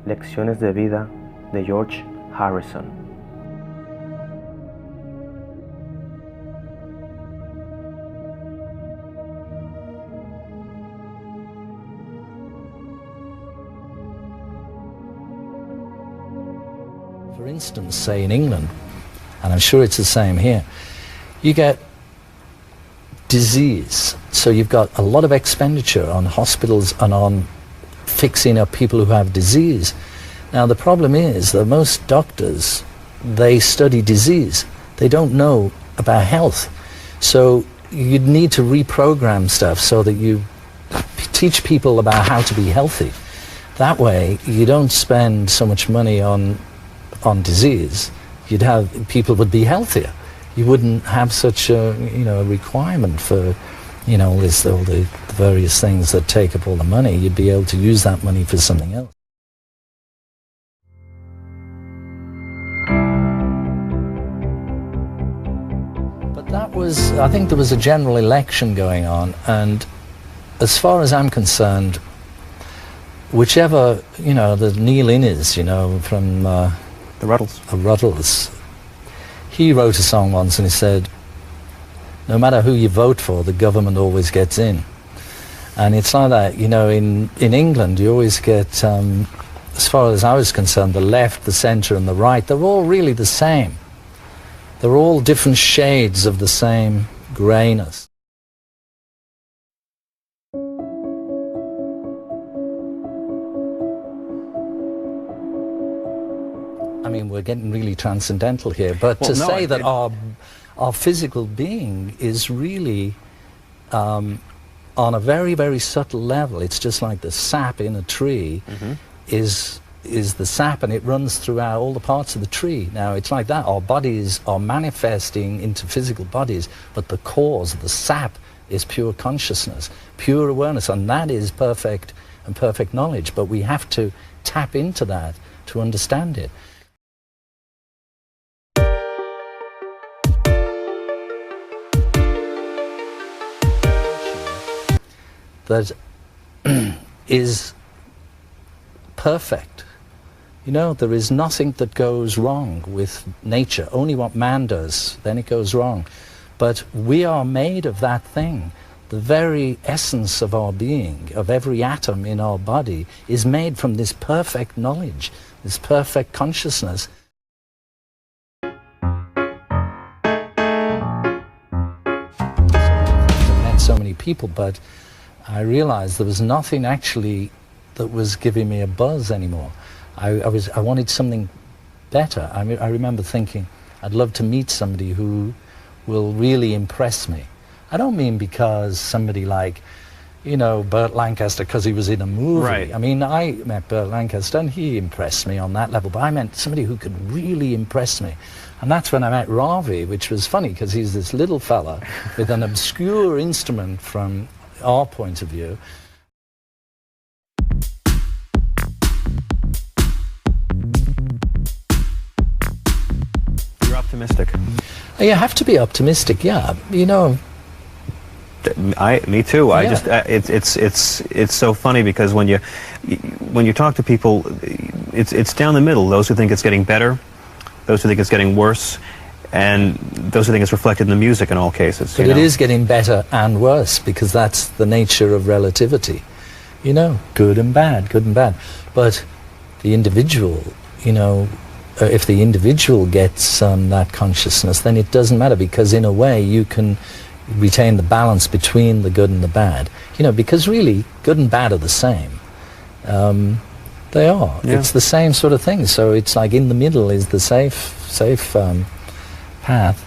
Lecciones de vida de George Harrison. For instance, say in England, and I'm sure it's the same here, you get disease. So you've got a lot of expenditure on hospitals and on fixing up people who have disease. Now the problem is that most doctors, they study disease. They don't know about health. So you'd need to reprogram stuff so that you teach people about how to be healthy. That way you don't spend so much money on disease. You'd have, people would be healthier. You wouldn't have such a, a requirement for, all the various things that take up all the money. You'd be able to use that money for something else. But that was, I think there was a general election going on, and as far as I'm concerned, whichever, the Neil Innes, from The Ruddles, he wrote a song once and he said, no matter who you vote for, the government always gets in. And it's like that, in England you always get, as far as I was concerned, the left, the centre and the right, they're all really the same. They're all different shades of the same greyness. I mean, we're getting really transcendental here, but say that our physical being is really on a very, very subtle level. It's just like the sap in a tree is the sap, and it runs throughout all the parts of the tree. Now, it's like that. Our bodies are manifesting into physical bodies, but the cause, the sap, is pure consciousness, pure awareness, and that is perfect and perfect knowledge. But we have to tap into that to understand it. That is perfect. There is nothing that goes wrong with nature, only what man does, then it goes wrong. But we are made of that thing. The very essence of our being, of every atom in our body, is made from this perfect knowledge, this perfect consciousness. I've met so many people, but I realized there was nothing actually that was giving me a buzz anymore. I wanted something better. I remember thinking, I'd love to meet somebody who will really impress me. I don't mean because somebody like, Burt Lancaster, because he was in a movie. Right. I mean, I met Burt Lancaster and he impressed me on that level, but I meant somebody who could really impress me. And that's when I met Ravi, which was funny because he's this little fella with an obscure instrument from our point of view. You're optimistic. You have to be optimistic, yeah. Me too. Yeah. I just it's so funny because when you talk to people, it's down the middle. Those who think it's getting better, those who think it's getting worse, and those who think it's reflected in the music in all cases. But it is getting better and worse because that's the nature of relativity. Good and bad, good and bad. But the individual, if the individual gets that consciousness, then it doesn't matter because in a way you can retain the balance between the good and the bad. Because really good and bad are the same. They are. Yeah. It's the same sort of thing. So it's like in the middle is the safe path.